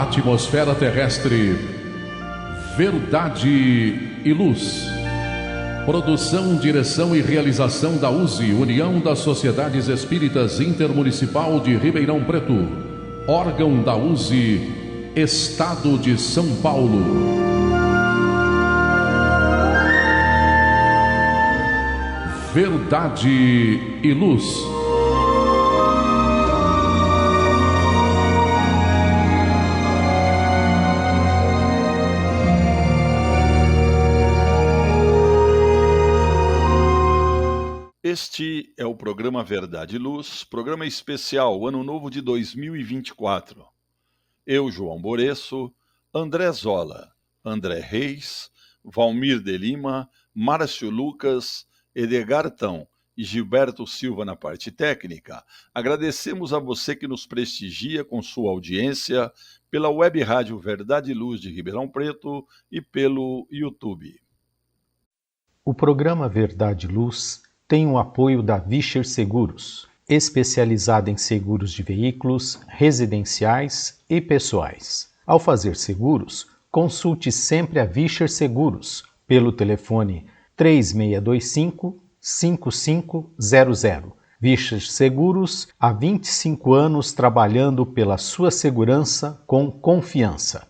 atmosfera terrestre, Verdade e Luz. Produção, direção e realização da USE, União das Sociedades Espíritas Intermunicipal de Ribeirão Preto. Órgão da USE, Estado de São Paulo. Verdade e Luz. Este é o programa Verdade e Luz, programa especial Ano Novo de 2024. Eu, João Boreço, André Zola, André Reis, Valmir de Lima, Márcio Lucas, Edgar Tão e Gilberto Silva na parte técnica, agradecemos a você que nos prestigia com sua audiência pela web rádio Verdade e Luz de Ribeirão Preto e pelo YouTube. O programa Verdade e Luz tem o apoio da Vischer Seguros, especializada em seguros de veículos, residenciais e pessoais. Ao fazer seguros, consulte sempre a Vischer Seguros pelo telefone 3625-5500. Vischer Seguros, há 25 anos trabalhando pela sua segurança com confiança.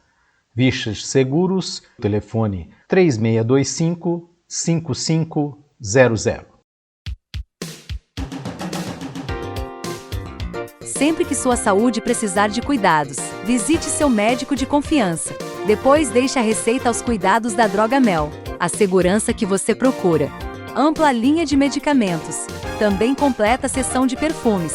Vischer Seguros, telefone 3625-5500. Sempre que sua saúde precisar de cuidados, visite seu médico de confiança. Depois deixe a receita aos cuidados da Droga Mel, a segurança que você procura. Ampla linha de medicamentos, também completa seção de perfumes.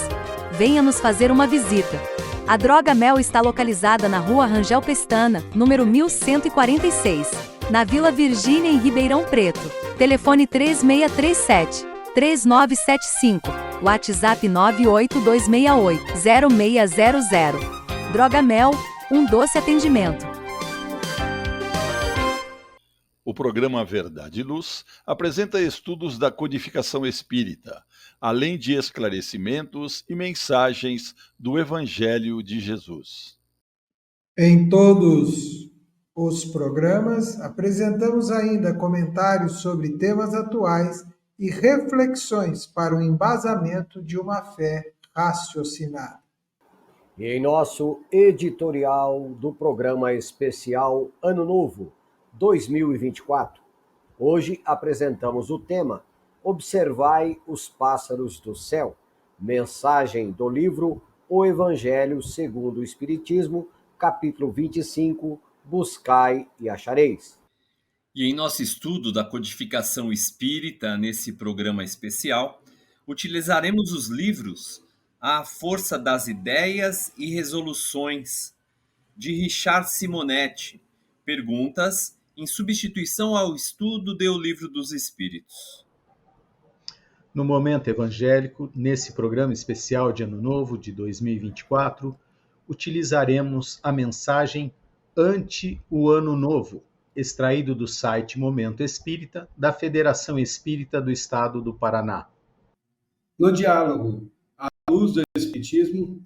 Venha nos fazer uma visita. A Droga Mel está localizada na Rua Rangel Pestana, número 1146, na Vila Virgínia, em Ribeirão Preto. Telefone 3637-3975. WhatsApp 98268-0600. Droga Mel, um doce atendimento. O programa Verdade e Luz apresenta estudos da codificação espírita, além de esclarecimentos e mensagens do Evangelho de Jesus. Em todos os programas, apresentamos ainda comentários sobre temas atuais e reflexões para o embasamento de uma fé raciocinada. E em nosso editorial do programa especial Ano Novo 2024, hoje apresentamos o tema Observai os Pássaros do Céu, mensagem do livro O Evangelho segundo o Espiritismo, capítulo 25, Buscai e Achareis. E em nosso estudo da codificação espírita, nesse programa especial, utilizaremos os livros A Força das Ideias e Resoluções, de Richard Simonetti, perguntas em substituição ao estudo do Livro dos Espíritos. No Momento Evangélico, nesse programa especial de Ano Novo de 2024, utilizaremos a mensagem Ante o Ano Novo, extraído do site Momento Espírita, da Federação Espírita do Estado do Paraná. No diálogo à luz do Espiritismo,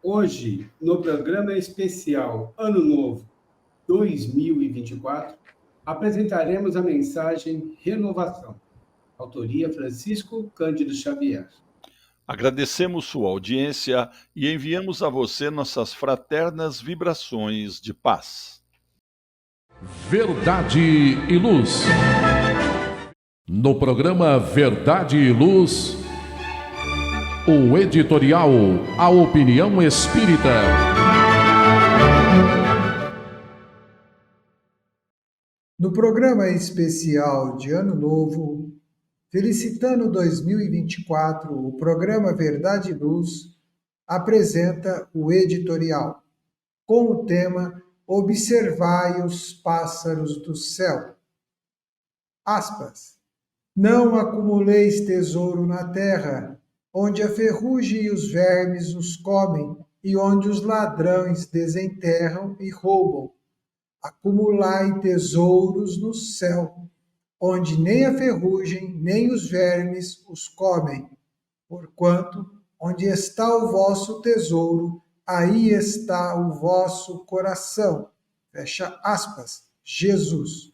hoje, no programa especial Ano Novo 2024, apresentaremos a mensagem Renovação, autoria Francisco Cândido Xavier. Agradecemos sua audiência e enviamos a você nossas fraternas vibrações de paz. Verdade e Luz. No programa Verdade e Luz, o editorial A Opinião Espírita. No programa especial de Ano Novo, felicitando 2024, o programa Verdade e Luz apresenta o editorial com o tema Observai os pássaros do céu. Aspas. Não acumuleis tesouro na terra, onde a ferrugem e os vermes os comem, e onde os ladrões desenterram e roubam. Acumulai tesouros no céu, onde nem a ferrugem nem os vermes os comem, porquanto onde está o vosso tesouro, aí está o vosso coração. Fecha aspas. Jesus.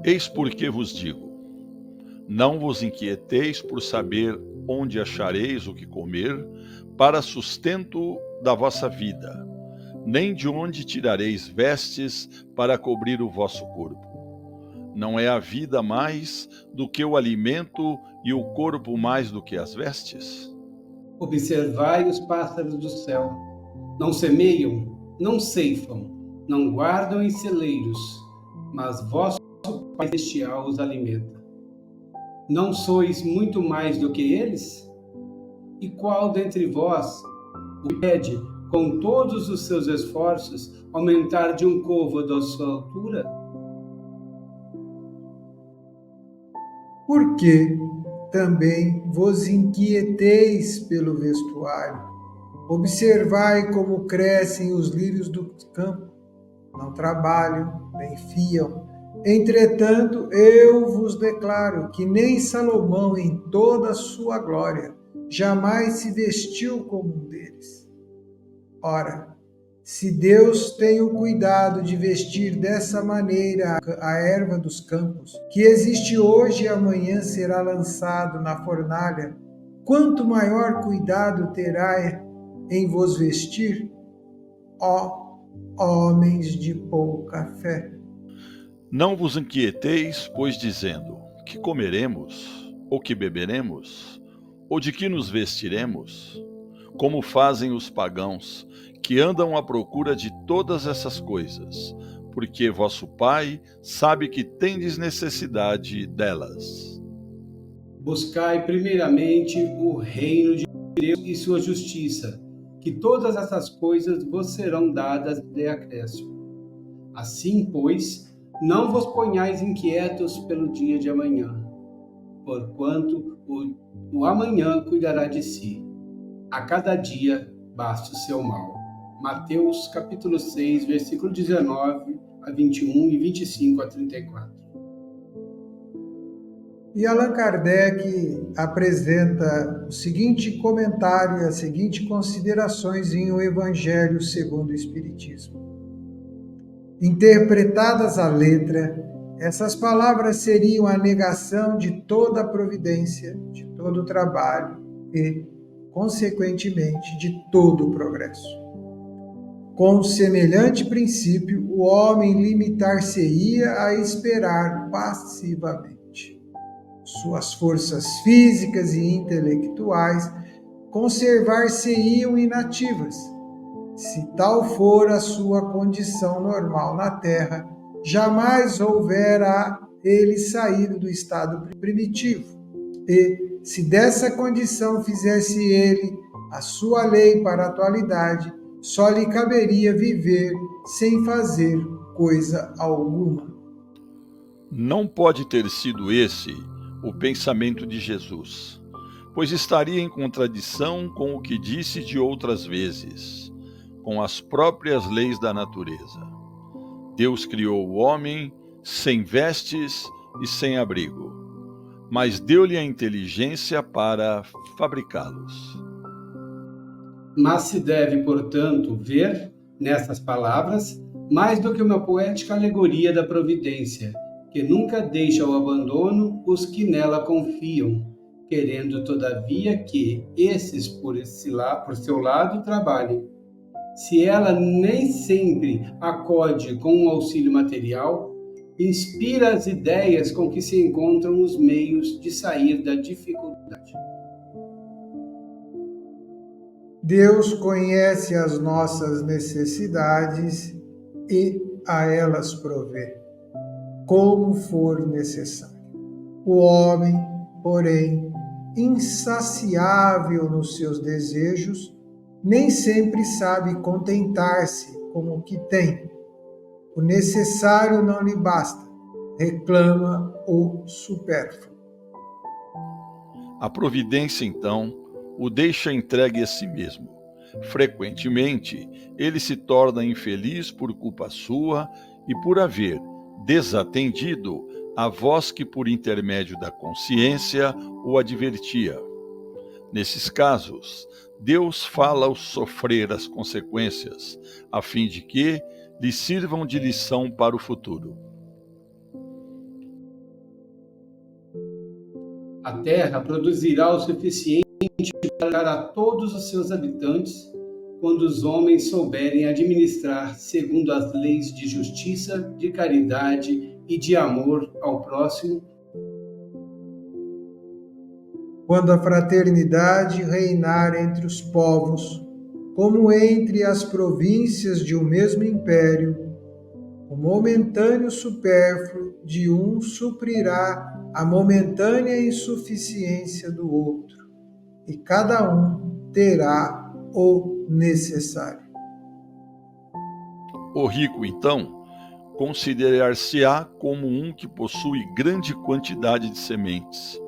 Eis porque vos digo: não vos inquieteis por saber onde achareis o que comer para sustento da vossa vida, nem de onde tirareis vestes para cobrir o vosso corpo. Não é a vida mais do que o alimento e o corpo mais do que as vestes? Observai os pássaros do céu. Não semeiam, não ceifam, não guardam em celeiros, mas vosso Pai Celestial os alimenta. Não sois muito mais do que eles? E qual dentre vós o pede, com todos os seus esforços, aumentar de um côvado a sua altura? Por que também vos inquieteis pelo vestuário? Observai como crescem os lírios do campo. Não trabalham, nem fiam. Entretanto, eu vos declaro que nem Salomão, em toda a sua glória, jamais se vestiu como um deles. Ora, se Deus tem o cuidado de vestir dessa maneira a erva dos campos, que existe hoje e amanhã será lançado na fornalha, quanto maior cuidado terá em vos vestir, ó homens de pouca fé. Não vos inquieteis, pois dizendo: que comeremos, ou que beberemos, ou de que nos vestiremos? Como fazem os pagãos, que andam à procura de todas essas coisas, porque vosso Pai sabe que tendes necessidade delas. Buscai primeiramente o reino de Deus e sua justiça, que todas essas coisas vos serão dadas de acréscimo. Assim, pois, não vos ponhais inquietos pelo dia de amanhã, porquanto o amanhã cuidará de si. A cada dia basta o seu mal. Mateus capítulo 6, versículo 19 a 21 e 25 a 34. E Allan Kardec apresenta o seguinte comentário e as seguintes considerações em O Evangelho segundo o Espiritismo. Interpretadas à letra, essas palavras seriam a negação de toda a providência, de todo o trabalho e, consequentemente, de todo o progresso. Com semelhante princípio, o homem limitar-se-ia a esperar passivamente. Suas forças físicas e intelectuais conservar-se-iam inativas. Se tal for a sua condição normal na Terra, jamais houvera ele saído do estado primitivo. E, se dessa condição fizesse ele a sua lei para a atualidade, só lhe caberia viver sem fazer coisa alguma. Não pode ter sido esse o pensamento de Jesus, pois estaria em contradição com o que disse de outras vezes, com as próprias leis da natureza. Deus criou o homem sem vestes e sem abrigo, mas deu-lhe a inteligência para fabricá-los. Mas se deve, portanto, ver nessas palavras mais do que uma poética alegoria da providência, que nunca deixa ao abandono os que nela confiam, querendo todavia que esses por seu lado trabalhem. Se ela nem sempre acode com um auxílio material, inspira as ideias com que se encontram os meios de sair da dificuldade. Deus conhece as nossas necessidades e a elas provê, como for necessário. O homem, porém, insaciável nos seus desejos, nem sempre sabe contentar-se com o que tem. O necessário não lhe basta, reclama o supérfluo. A providência, então, o deixa entregue a si mesmo. Frequentemente, ele se torna infeliz por culpa sua e por haver desatendido a voz que, por intermédio da consciência, o advertia. Nesses casos, Deus fala-o sofrer as consequências, a fim de que lhe sirvam de lição para o futuro. A terra produzirá o suficiente para dar a todos os seus habitantes quando os homens souberem administrar segundo as leis de justiça, de caridade e de amor ao próximo. Quando a fraternidade reinar entre os povos, como entre as províncias de um mesmo império, o momentâneo supérfluo de um suprirá a momentânea insuficiência do outro, e cada um terá o necessário. O rico, então, considerar-se-á como um que possui grande quantidade de sementes.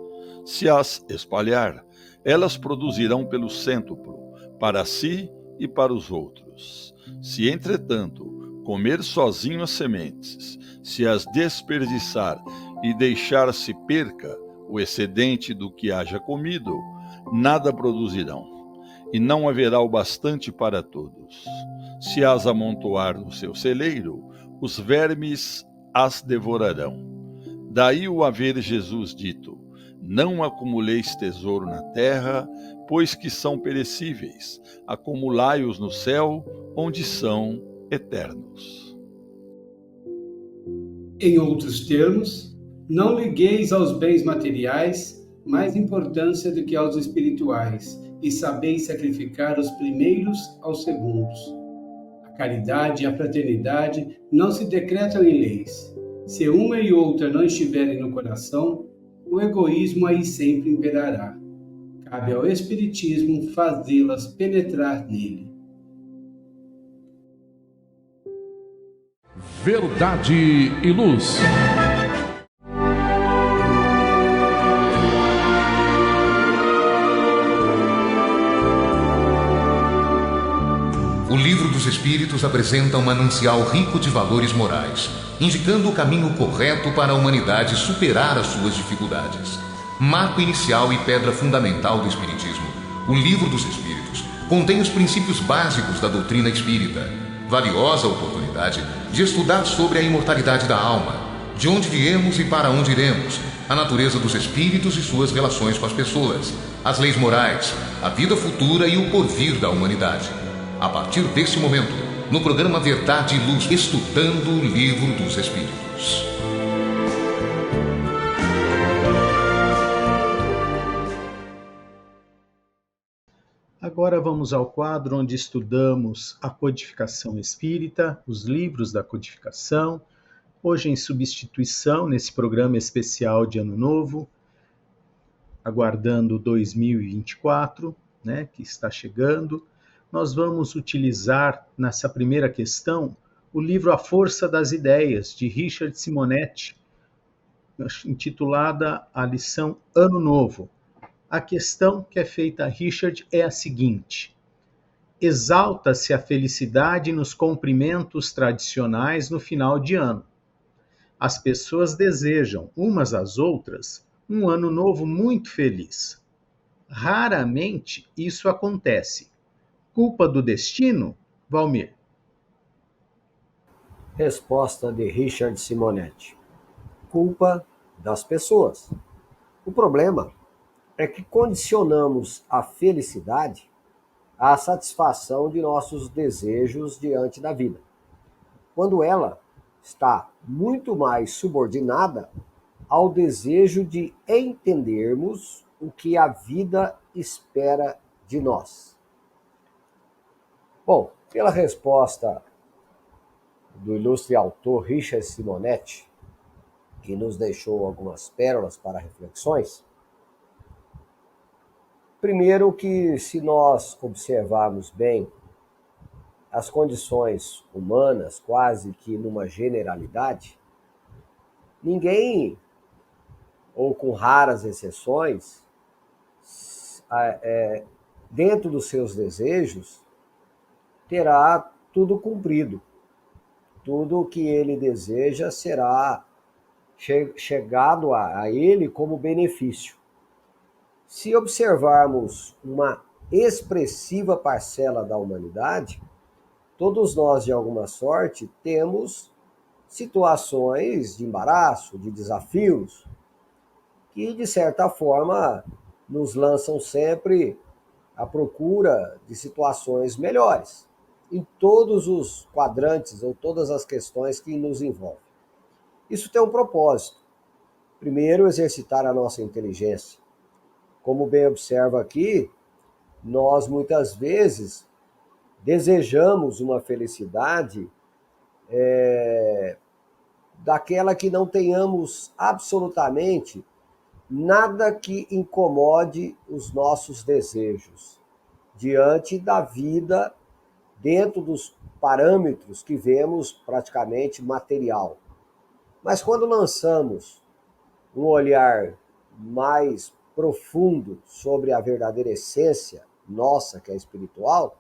Se as espalhar, elas produzirão pelo cêntuplo, para si e para os outros. Se, entretanto, comer sozinho as sementes, se as desperdiçar e deixar-se perca o excedente do que haja comido, nada produzirão, e não haverá o bastante para todos. Se as amontoar no seu celeiro, os vermes as devorarão. Daí o haver Jesus dito: não acumuleis tesouro na terra, pois que são perecíveis, acumulai-os no céu, onde são eternos. Em outros termos, não ligueis aos bens materiais mais importância do que aos espirituais, e sabeis sacrificar os primeiros aos segundos. A caridade e a fraternidade não se decretam em leis. Se uma e outra não estiverem no coração, o egoísmo aí sempre imperará. Cabe ao Espiritismo fazê-las penetrar nele. Verdade e Luz. O Livro dos Espíritos apresenta um manancial rico de valores morais, indicando o caminho correto para a humanidade superar as suas dificuldades. Marco inicial e pedra fundamental do Espiritismo, o Livro dos Espíritos contém os princípios básicos da doutrina espírita, valiosa oportunidade de estudar sobre a imortalidade da alma, de onde viemos e para onde iremos, a natureza dos espíritos e suas relações com as pessoas, as leis morais, a vida futura e o porvir da humanidade. A partir desse momento, no programa Verdade e Luz, estudando o Livro dos Espíritos. Agora vamos ao quadro onde estudamos a codificação espírita, os livros da codificação, hoje em substituição nesse programa especial de Ano Novo, aguardando 2024, né, que está chegando. Nós vamos utilizar, nessa primeira questão, o livro A Força das Ideias, de Richard Simonetti, intitulada a lição Ano Novo. A questão que é feita a Richard é a seguinte: exalta-se a felicidade nos cumprimentos tradicionais no final de ano. As pessoas desejam, umas às outras, um ano novo muito feliz. Raramente isso acontece. Culpa do destino, Valmir? Resposta de Richard Simonetti: culpa das pessoas. O problema é que condicionamos a felicidade à satisfação de nossos desejos diante da vida, quando ela está muito mais subordinada ao desejo de entendermos o que a vida espera de nós. Bom, pela resposta do ilustre autor Richard Simonetti, que nos deixou algumas pérolas para reflexões, primeiro que, se nós observarmos bem as condições humanas, quase que numa generalidade, ninguém, ou com raras exceções, dentro dos seus desejos, terá tudo cumprido. tudo o que ele deseja será chegado a ele como benefício. Se observarmos uma expressiva parcela da humanidade, todos nós, de alguma sorte, temos situações de embaraço, de desafios, que, de certa forma, nos lançam sempre à procura de situações melhores, em todos os quadrantes ou todas as questões que nos envolvem. Isso tem um propósito. Primeiro, exercitar a nossa inteligência. Como bem observa aqui, nós muitas vezes desejamos uma felicidade daquela que não tenhamos absolutamente nada que incomode os nossos desejos diante da vida dentro dos parâmetros que vemos praticamente material. Mas quando lançamos um olhar mais profundo sobre a verdadeira essência nossa, que é espiritual,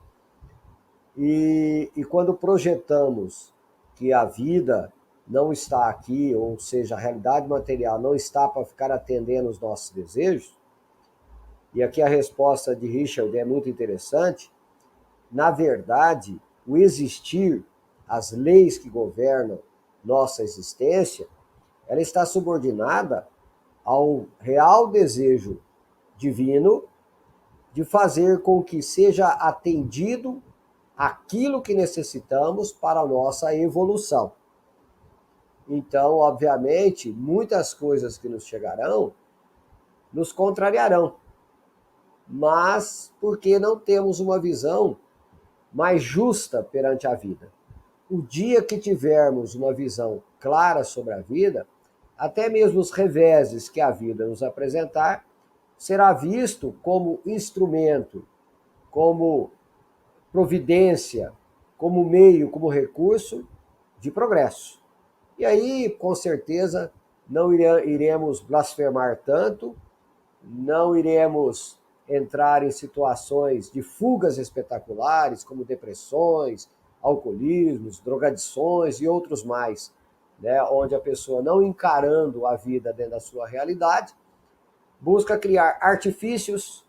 e quando projetamos que a vida não está aqui, ou seja, a realidade material não está para ficar atendendo os nossos desejos, e aqui a resposta de Richard é muito interessante, na verdade, o existir, as leis que governam nossa existência, ela está subordinada ao real desejo divino de fazer com que seja atendido aquilo que necessitamos para a nossa evolução. Então, obviamente, muitas coisas que nos chegarão nos contrariarão, mas porque não temos uma visão mais justa perante a vida. O dia que tivermos uma visão clara sobre a vida, até mesmo os reveses que a vida nos apresentar, será visto como instrumento, como providência, como meio, como recurso de progresso. E aí, com certeza, não iremos blasfemar tanto, não iremos entrar em situações de fugas espetaculares, como depressões, alcoolismos, drogadições e outros mais, né, onde a pessoa, não encarando a vida dentro da sua realidade, busca criar artifícios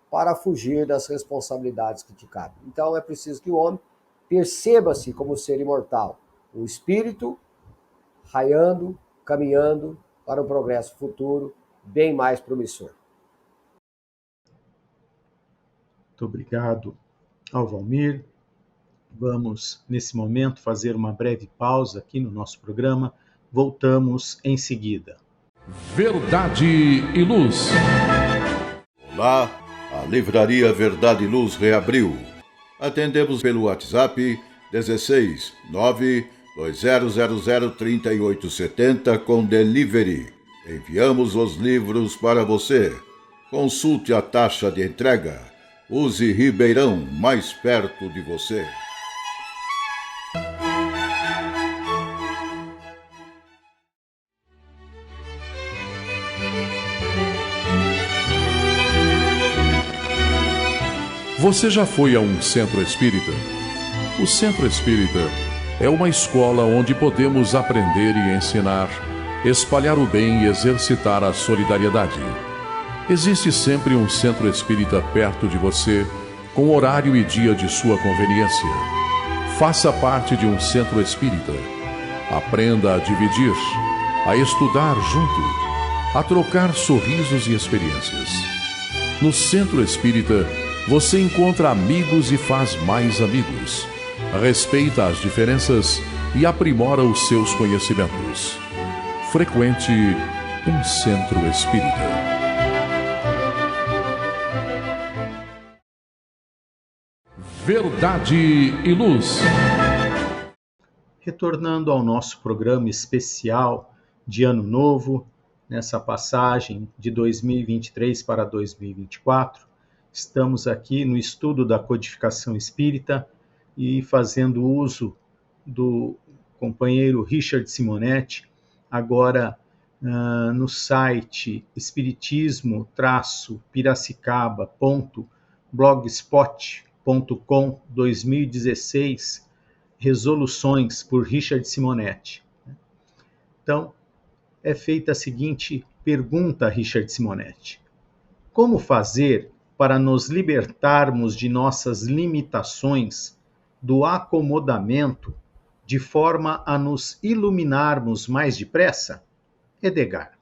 para fugir das responsabilidades que te cabem. Então é preciso que o homem perceba-se como ser imortal, um espírito raiando, caminhando para um progresso futuro bem mais promissor. Muito obrigado ao Valmir. Vamos, nesse momento, fazer uma breve pausa aqui no nosso programa. Voltamos em seguida. Verdade e Luz. Olá, a Livraria Verdade e Luz reabriu. Atendemos pelo WhatsApp 16 92000 3870 com delivery. Enviamos os livros para você. Consulte a taxa de entrega. Use Ribeirão, mais perto de você. Você já foi a um centro espírita? O centro espírita é uma escola onde podemos aprender e ensinar, espalhar o bem e exercitar a solidariedade. Existe sempre um centro espírita perto de você, com horário e dia de sua conveniência. Faça parte de um centro espírita. Aprenda a dividir, a estudar junto, a trocar sorrisos e experiências. No centro espírita, você encontra amigos e faz mais amigos. Respeita as diferenças e aprimora os seus conhecimentos. Frequente um centro espírita. Verdade e Luz. Retornando ao nosso programa especial de Ano Novo, nessa passagem de 2023 para 2024, estamos aqui no estudo da codificação espírita e fazendo uso do companheiro Richard Simonetti, agora no site espiritismo-piracicaba.blogspot.com 2016, Resoluções, por Richard Simonetti. Então, é feita a seguinte pergunta a Richard Simonetti: como fazer para nos libertarmos de nossas limitações, do acomodamento, de forma a nos iluminarmos mais depressa? Edgar.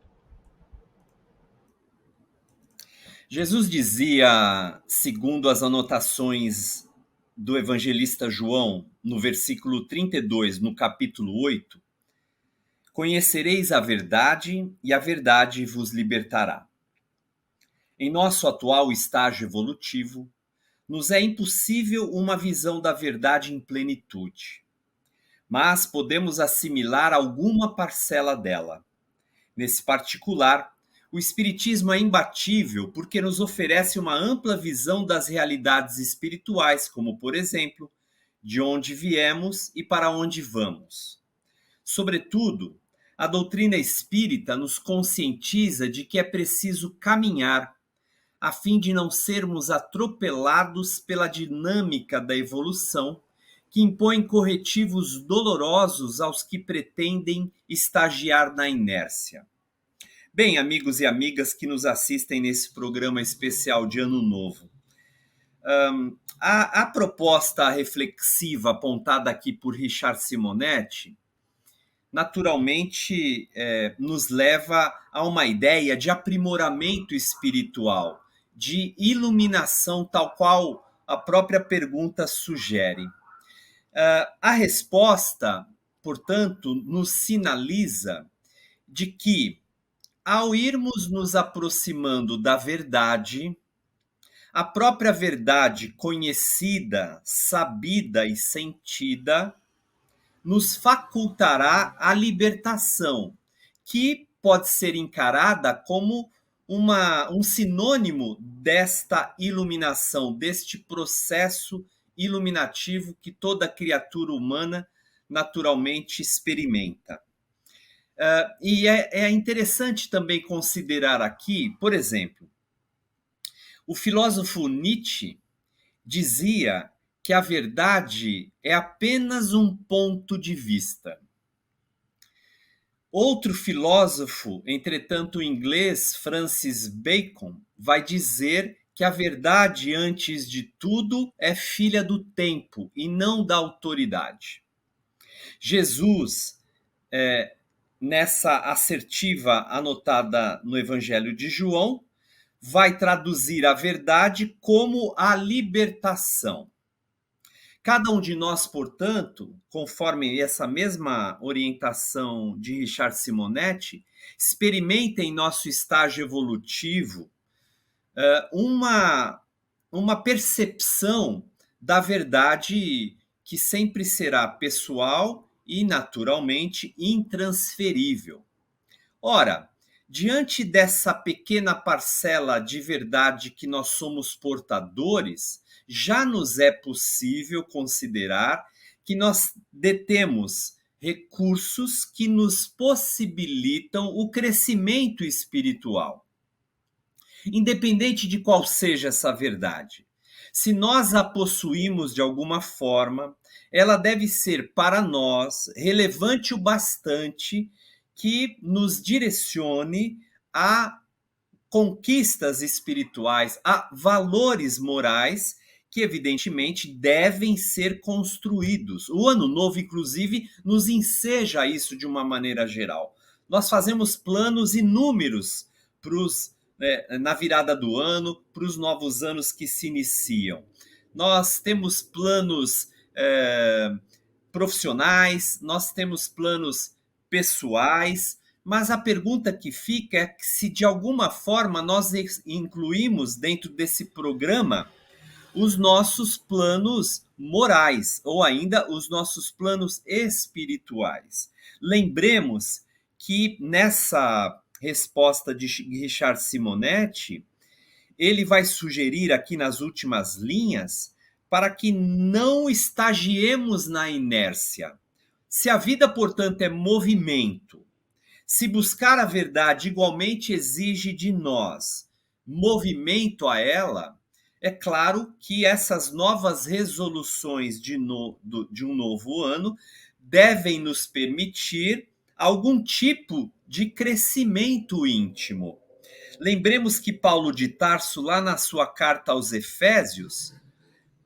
Jesus dizia, segundo as anotações do evangelista João, no versículo 32, no capítulo 8, conhecereis a verdade e a verdade vos libertará. Em nosso atual estágio evolutivo, nos é impossível uma visão da verdade em plenitude, mas podemos assimilar alguma parcela dela. Nesse particular, o Espiritismo é imbatível porque nos oferece uma ampla visão das realidades espirituais, como, por exemplo, de onde viemos e para onde vamos. Sobretudo, a doutrina espírita nos conscientiza de que é preciso caminhar a fim de não sermos atropelados pela dinâmica da evolução, que impõe corretivos dolorosos aos que pretendem estagiar na inércia. Bem, amigos e amigas que nos assistem nesse programa especial de Ano Novo, a proposta reflexiva apontada aqui por Richard Simonetti, naturalmente, nos leva a uma ideia de aprimoramento espiritual, de iluminação, tal qual a própria pergunta sugere. A resposta, portanto, nos sinaliza de que, ao irmos nos aproximando da verdade, a própria verdade conhecida, sabida e sentida, nos facultará a libertação, que pode ser encarada como um sinônimo desta iluminação, deste processo iluminativo que toda criatura humana naturalmente experimenta. E é interessante também considerar aqui, por exemplo, o filósofo Nietzsche dizia que a verdade é apenas um ponto de vista. Outro filósofo, entretanto inglês, Francis Bacon, vai dizer que a verdade, antes de tudo, é filha do tempo e não da autoridade. Jesus, nessa assertiva anotada no Evangelho de João, vai traduzir a verdade como a libertação. Cada um de nós, portanto, conforme essa mesma orientação de Richard Simonetti, experimenta em nosso estágio evolutivo uma percepção da verdade que sempre será pessoal e, naturalmente, intransferível. Ora, diante dessa pequena parcela de verdade que nós somos portadores, já nos é possível considerar que nós detemos recursos que nos possibilitam o crescimento espiritual. Independente de qual seja essa verdade, se nós a possuímos de alguma forma, ela deve ser para nós relevante o bastante que nos direcione a conquistas espirituais, a valores morais que, evidentemente, devem ser construídos. O Ano Novo, inclusive, nos enseja isso de uma maneira geral. Nós fazemos planos inúmeros na virada do ano, para os novos anos que se iniciam. Nós temos planos profissionais, nós temos planos pessoais, mas a pergunta que fica é se de alguma forma nós incluímos dentro desse programa os nossos planos morais ou ainda os nossos planos espirituais. Lembremos que nessa resposta de Richard Simonetti, ele vai sugerir aqui nas últimas linhas para que não estagiemos na inércia. Se a vida, portanto, é movimento, se buscar a verdade igualmente exige de nós movimento a ela, é claro que essas novas resoluções de um novo ano devem nos permitir algum tipo de crescimento íntimo. Lembremos que Paulo de Tarso, lá na sua carta aos Efésios,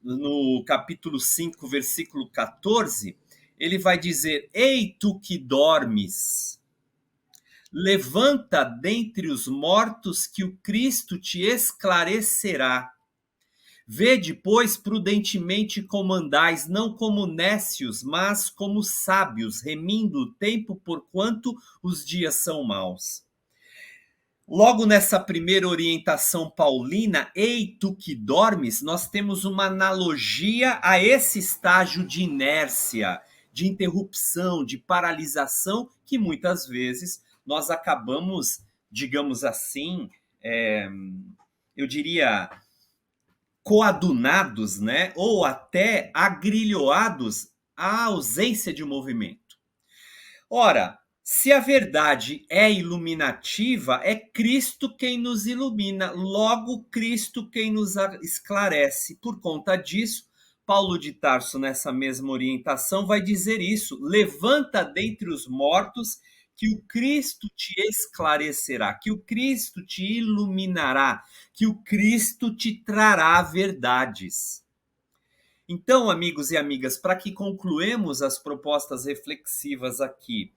no capítulo 5, versículo 14, ele vai dizer: Ei, tu que dormes, levanta dentre os mortos que o Cristo te esclarecerá. Vede, pois, prudentemente como andais, não como nécios, mas como sábios, remindo o tempo, porquanto os dias são maus. Logo nessa primeira orientação paulina, ei, tu que dormes, nós temos uma analogia a esse estágio de inércia, de interrupção, de paralisação, que muitas vezes nós acabamos, digamos assim, eu diria, coadunados, né? Ou até agrilhoados à ausência de movimento. Ora, se a verdade é iluminativa, é Cristo quem nos ilumina, logo Cristo quem nos esclarece. Por conta disso, Paulo de Tarso, nessa mesma orientação, vai dizer isso: levanta dentre os mortos, que o Cristo te esclarecerá, que o Cristo te iluminará, que o Cristo te trará verdades. Então, amigos e amigas, para que concluamos as propostas reflexivas aqui,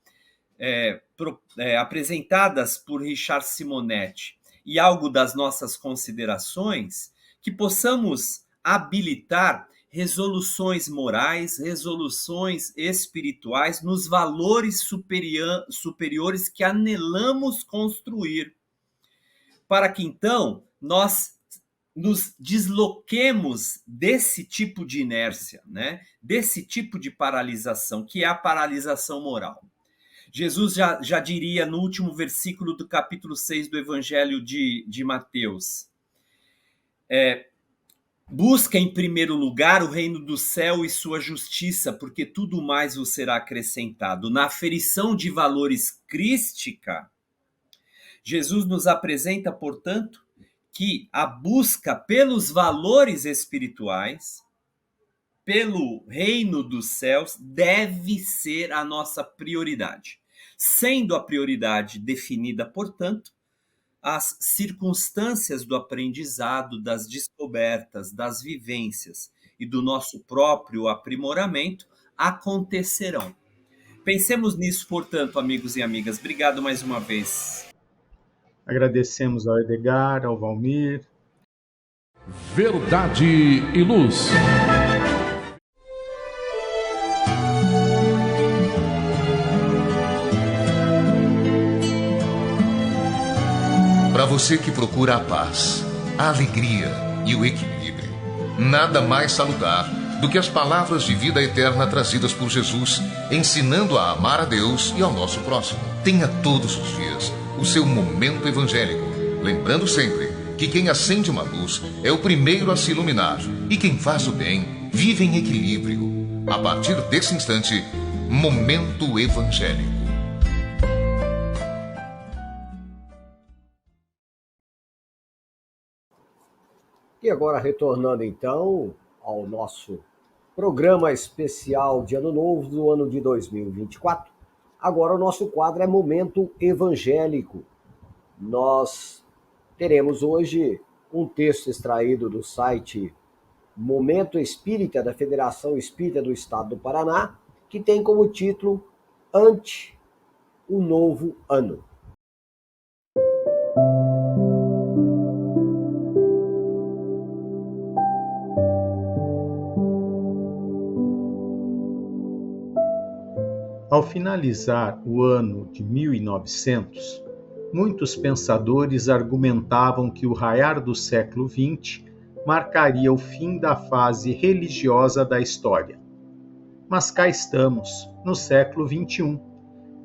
apresentadas por Richard Simonetti, e algo das nossas considerações, que possamos habilitar resoluções morais, resoluções espirituais nos valores superiores que anelamos construir, para que então nós nos desloquemos desse tipo de inércia, né? Desse tipo de paralisação, que é a paralisação moral. Jesus já diria no último versículo do capítulo 6 do Evangelho de Mateus: busca em primeiro lugar o reino do céu e sua justiça, porque tudo mais vos será acrescentado. Na aferição de valores crística, Jesus nos apresenta, portanto, que a busca pelos valores espirituais, pelo reino dos céus, deve ser a nossa prioridade. Sendo a prioridade definida, portanto, as circunstâncias do aprendizado, das descobertas, das vivências e do nosso próprio aprimoramento acontecerão. Pensemos nisso, portanto, amigos e amigas. Obrigado mais uma vez. Agradecemos ao Edgar, ao Valmir. Verdade e Luz. Para você que procura a paz, a alegria e o equilíbrio, nada mais salutar do que as palavras de vida eterna trazidas por Jesus, ensinando a amar a Deus e ao nosso próximo. Tenha todos os dias o seu momento evangélico, lembrando sempre que quem acende uma luz é o primeiro a se iluminar e quem faz o bem vive em equilíbrio. A partir desse instante, Momento Evangélico. E agora, retornando então ao nosso programa especial de Ano Novo do ano de 2024, agora o nosso quadro é Momento Evangélico. Nós teremos hoje um texto extraído do site Momento Espírita da Federação Espírita do Estado do Paraná, que tem como título Ante o Novo Ano. Ao finalizar o ano de 1900, muitos pensadores argumentavam que o raiar do século XX marcaria o fim da fase religiosa da história. Mas cá estamos, no século XXI,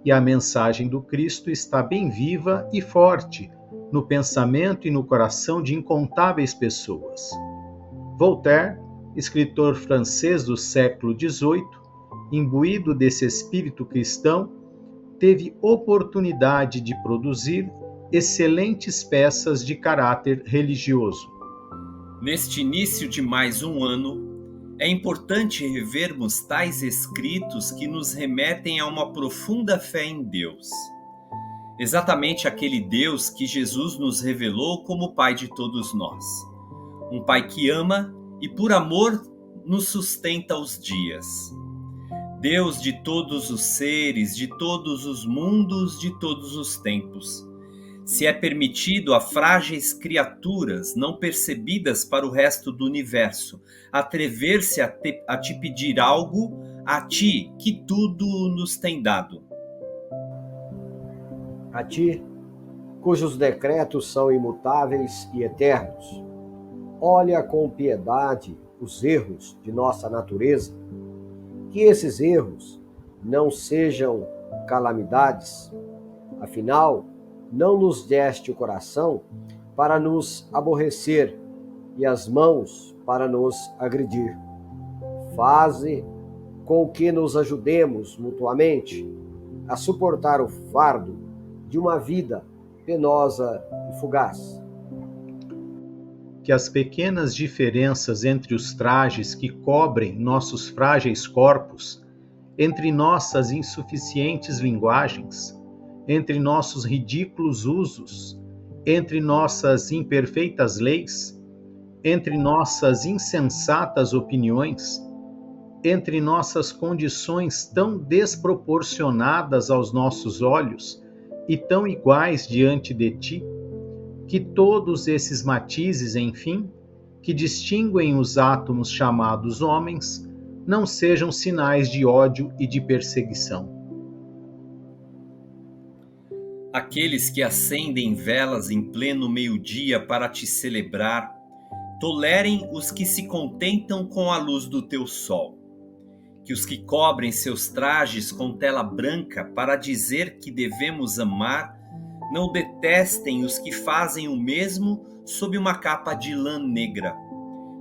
e a mensagem do Cristo está bem viva e forte no pensamento e no coração de incontáveis pessoas. Voltaire, escritor francês do século XVIII, imbuído desse espírito cristão, teve oportunidade de produzir excelentes peças de caráter religioso. Neste início de mais um ano, é importante revermos tais escritos que nos remetem a uma profunda fé em Deus. Exatamente aquele Deus que Jesus nos revelou como Pai de todos nós. Um Pai que ama e por amor nos sustenta os dias. Deus de todos os seres, de todos os mundos, de todos os tempos. Se é permitido a frágeis criaturas não percebidas para o resto do universo atrever-se a te pedir algo, a ti que tudo nos tem dado. A ti, cujos decretos são imutáveis e eternos, olha com piedade os erros de nossa natureza, que esses erros não sejam calamidades, afinal, não nos deste o coração para nos aborrecer e as mãos para nos agredir. Faze com que nos ajudemos mutuamente a suportar o fardo de uma vida penosa e fugaz. Que as pequenas diferenças entre os trajes que cobrem nossos frágeis corpos, entre nossas insuficientes linguagens, entre nossos ridículos usos, entre nossas imperfeitas leis, entre nossas insensatas opiniões, entre nossas condições tão desproporcionadas aos nossos olhos e tão iguais diante de ti, que todos esses matizes, enfim, que distinguem os átomos chamados homens, não sejam sinais de ódio e de perseguição. Aqueles que acendem velas em pleno meio-dia para te celebrar, tolerem os que se contentam com a luz do teu sol. Que os que cobrem seus trajes com tela branca para dizer que devemos amar, não detestem os que fazem o mesmo sob uma capa de lã negra.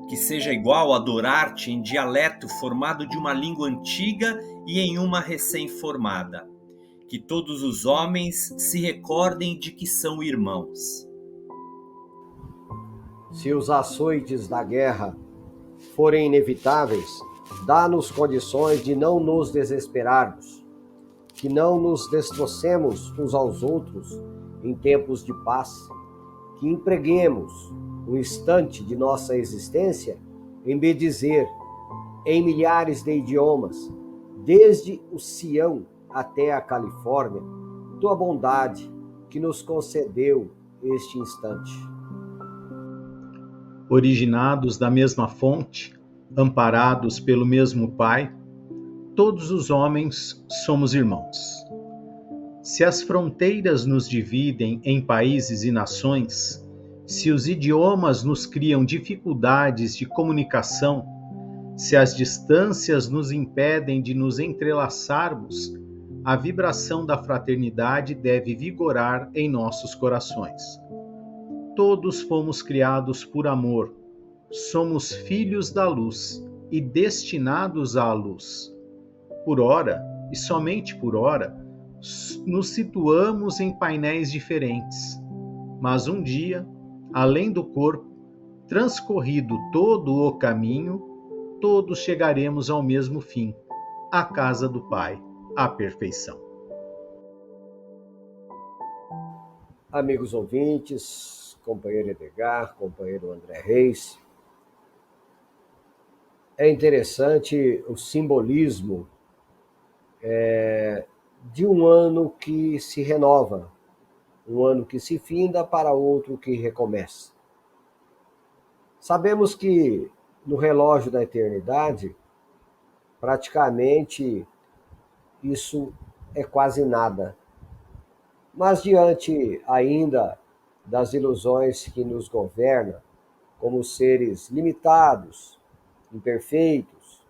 Que seja igual adorar-te em dialeto formado de uma língua antiga e em uma recém-formada. Que todos os homens se recordem de que são irmãos. Se os açoites da guerra forem inevitáveis, dá-nos condições de não nos desesperarmos, que não nos destrocemos uns aos outros em tempos de paz, que empreguemos um instante de nossa existência em bendizer em milhares de idiomas, desde o Sião até a Califórnia, tua bondade que nos concedeu este instante. Originados da mesma fonte, amparados pelo mesmo Pai, todos os homens somos irmãos. Se as fronteiras nos dividem em países e nações, se os idiomas nos criam dificuldades de comunicação, se as distâncias nos impedem de nos entrelaçarmos, a vibração da fraternidade deve vigorar em nossos corações. Todos fomos criados por amor, somos filhos da luz e destinados à luz. Por ora, e somente por ora, nos situamos em painéis diferentes, mas um dia, além do corpo, transcorrido todo o caminho, todos chegaremos ao mesmo fim, a casa do Pai, a perfeição. Amigos ouvintes, companheiro Edgar, companheiro André Reis, é interessante o simbolismo de um ano que se renova, um ano que se finda para outro que recomeça. Sabemos que no relógio da eternidade, praticamente isso é quase nada. Mas diante ainda das ilusões que nos governam, como seres limitados, imperfeitos,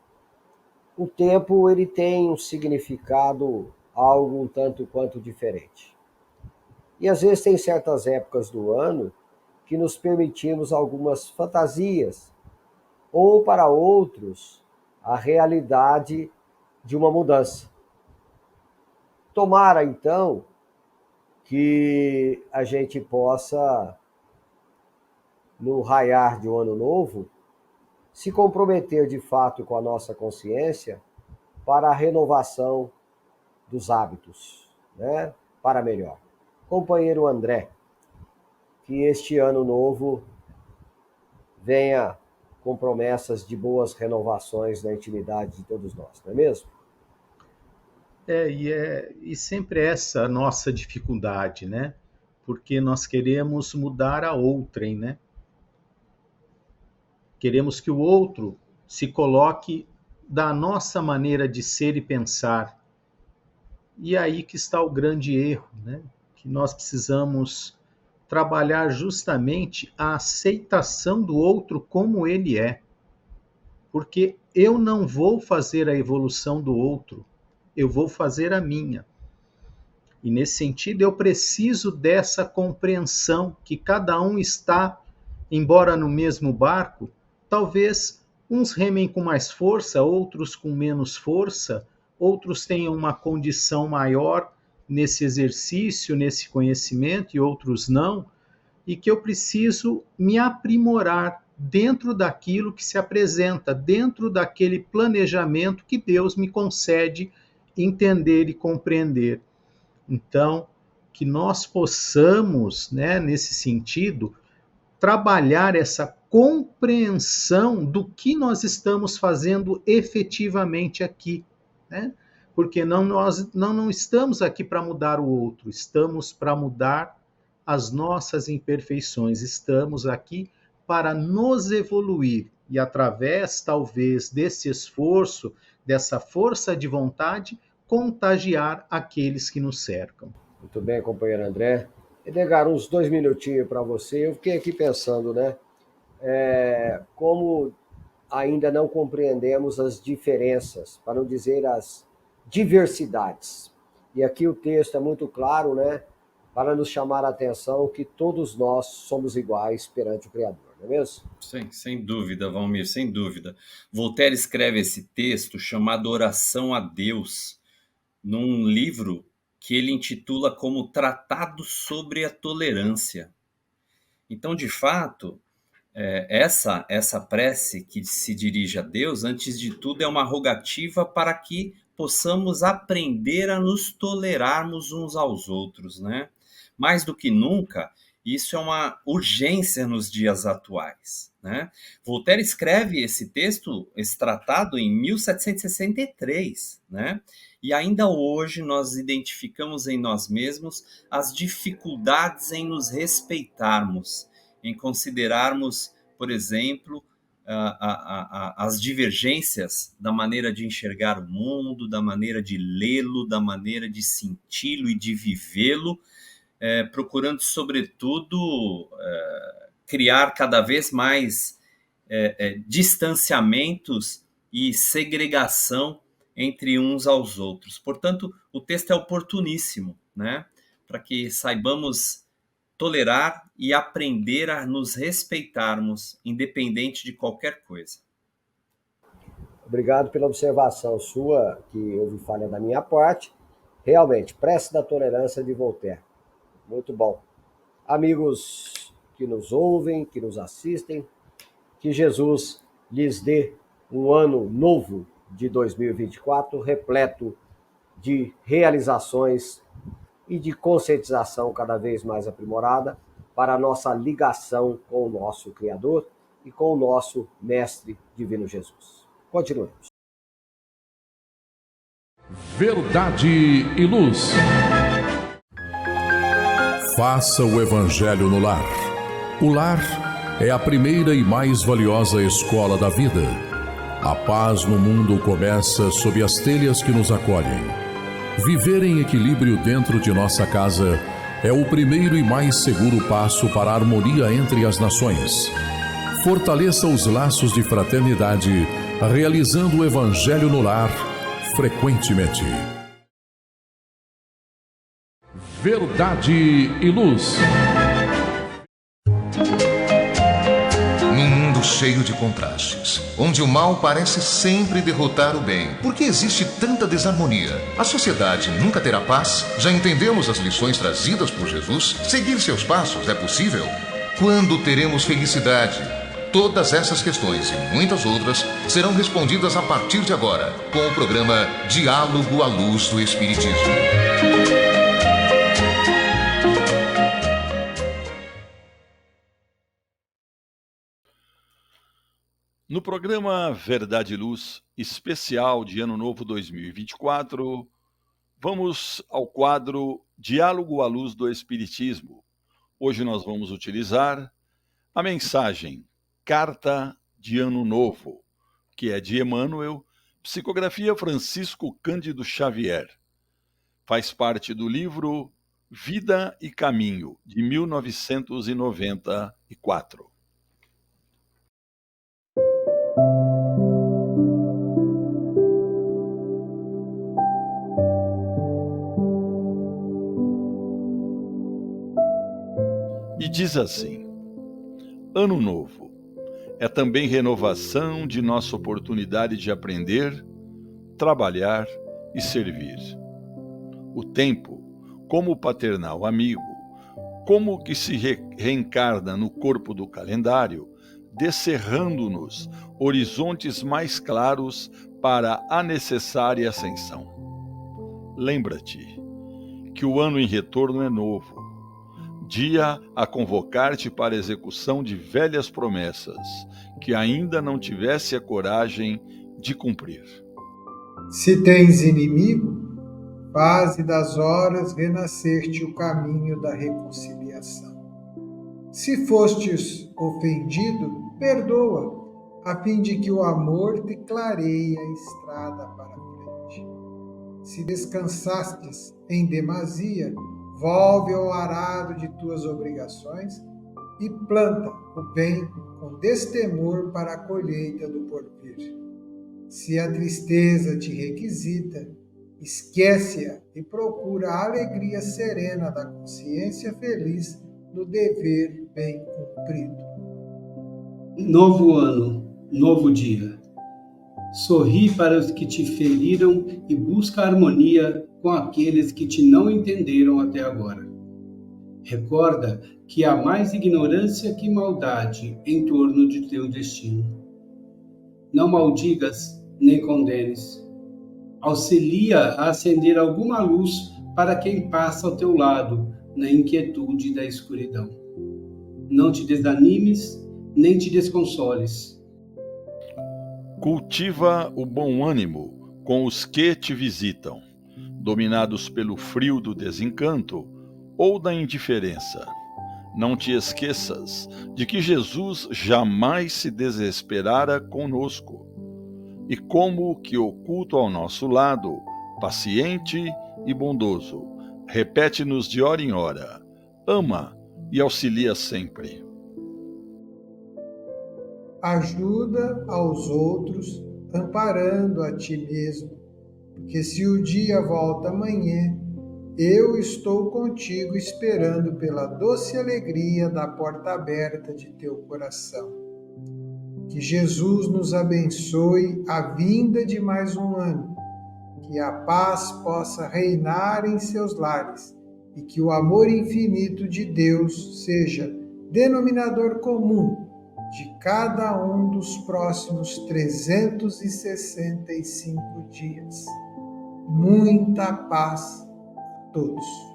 o tempo ele tem um significado algo um tanto quanto diferente. E às vezes tem certas épocas do ano que nos permitimos algumas fantasias, ou para outros, a realidade de uma mudança. Tomara, então, que a gente possa no raiar de um ano novo, se comprometer de fato com a nossa consciência para a renovação dos hábitos, né? Para melhor. Companheiro André, que este ano novo venha com promessas de boas renovações na intimidade de todos nós, não é mesmo? E sempre essa a nossa dificuldade, né? Porque nós queremos mudar a outrem, né? Queremos que o outro se coloque da nossa maneira de ser e pensar. E aí que está o grande erro, né? Que nós precisamos trabalhar justamente a aceitação do outro como ele é. Porque eu não vou fazer a evolução do outro, eu vou fazer a minha. E nesse sentido eu preciso dessa compreensão que cada um está, embora no mesmo barco, talvez uns remem com mais força, outros com menos força, outros tenham uma condição maior nesse exercício, nesse conhecimento, e outros não, e que eu preciso me aprimorar dentro daquilo que se apresenta, dentro daquele planejamento que Deus me concede entender e compreender. Então, que nós possamos, né, nesse sentido, trabalhar essa compreensão do que nós estamos fazendo efetivamente aqui, né? Porque nós não estamos aqui para mudar o outro, estamos para mudar as nossas imperfeições, estamos aqui para nos evoluir e através, talvez, desse esforço, dessa força de vontade, contagiar aqueles que nos cercam. Muito bem, companheiro André. Edgar, uns 2 minutinhos para você. Eu fiquei aqui pensando, né? Como ainda não compreendemos as diferenças, para não dizer as diversidades. E aqui o texto é muito claro, né? Para nos chamar a atenção que todos nós somos iguais perante o Criador, não é mesmo? Sim, sem dúvida, Valmir, sem dúvida. Voltaire escreve esse texto chamado Oração a Deus, num livro que ele intitula como Tratado sobre a Tolerância. Então, de fato, essa prece que se dirige a Deus, antes de tudo, é uma rogativa para que possamos aprender a nos tolerarmos uns aos outros, né? Mais do que nunca, isso é uma urgência nos dias atuais, né? Voltaire escreve esse texto, esse tratado, em 1763, né? E ainda hoje nós identificamos em nós mesmos as dificuldades em nos respeitarmos, em considerarmos, por exemplo, as divergências da maneira de enxergar o mundo, da maneira de lê-lo, da maneira de senti-lo e de vivê-lo, procurando, sobretudo, criar cada vez mais distanciamentos e segregação entre uns aos outros. Portanto, o texto é oportuníssimo, né? Para que saibamos tolerar e aprender a nos respeitarmos, independente de qualquer coisa. Obrigado pela observação sua, que houve falha da minha parte. Realmente, prece da tolerância de Voltaire. Muito bom. Amigos que nos ouvem, que nos assistem, que Jesus lhes dê um ano novo de 2024, repleto de realizações e de conscientização cada vez mais aprimorada para a nossa ligação com o nosso Criador e com o nosso Mestre Divino Jesus. Continuemos. Verdade e luz. Faça o Evangelho no lar. O lar é a primeira e mais valiosa escola da vida. A paz no mundo começa sob as telhas que nos acolhem. Viver em equilíbrio dentro de nossa casa é o primeiro e mais seguro passo para a harmonia entre as nações. Fortaleça os laços de fraternidade, realizando o Evangelho no lar frequentemente. Verdade e luz. Num mundo cheio de contrastes, onde o mal parece sempre derrotar o bem, por que existe tanta desarmonia? A sociedade nunca terá paz? Já entendemos as lições trazidas por Jesus? Seguir seus passos é possível? Quando teremos felicidade? Todas essas questões e muitas outras serão respondidas a partir de agora, com o programa Diálogo à Luz do Espiritismo. No programa Verdade e Luz, especial de Ano Novo 2024, vamos ao quadro Diálogo à Luz do Espiritismo. Hoje nós vamos utilizar a mensagem Carta de Ano Novo, que é de Emmanuel, psicografia Francisco Cândido Xavier. Faz parte do livro Vida e Caminho, de 1994. E diz assim: Ano Novo é também renovação de nossa oportunidade de aprender, trabalhar e servir. O tempo, como paternal amigo, como que se reencarna no corpo do calendário, descerrando-nos horizontes mais claros para a necessária ascensão. Lembra-te que o ano em retorno é novo, dia a convocar-te para a execução de velhas promessas que ainda não tivesse a coragem de cumprir. Se tens inimigo, faze das horas renascer-te o caminho da reconciliação. Se fostes ofendido, perdoa, a fim de que o amor te clareie a estrada para a frente. Se descansastes em demasia, volve ao arado de tuas obrigações e planta o bem com destemor para a colheita do porvir. Se a tristeza te requisita, esquece-a e procura a alegria serena da consciência feliz no dever bem cumprido. Novo ano, novo dia. Sorri para os que te feriram e busca harmonia com aqueles que te não entenderam até agora. Recorda que há mais ignorância que maldade em torno de teu destino. Não maldigas nem condenes. Auxilia a acender alguma luz para quem passa ao teu lado na inquietude da escuridão. Não te desanimes nem te desconsoles. Cultiva o bom ânimo com os que te visitam, dominados pelo frio do desencanto ou da indiferença. Não te esqueças de que Jesus jamais se desesperara conosco, e como que oculto ao nosso lado, paciente e bondoso, repete-nos de hora em hora: ama e auxilia sempre. Ajuda aos outros, amparando a ti mesmo, porque se o dia volta amanhã, eu estou contigo esperando pela doce alegria da porta aberta de teu coração. Que Jesus nos abençoe a vinda de mais um ano, que a paz possa reinar em seus lares e que o amor infinito de Deus seja denominador comum de cada um dos próximos 365 dias. Muita paz a todos.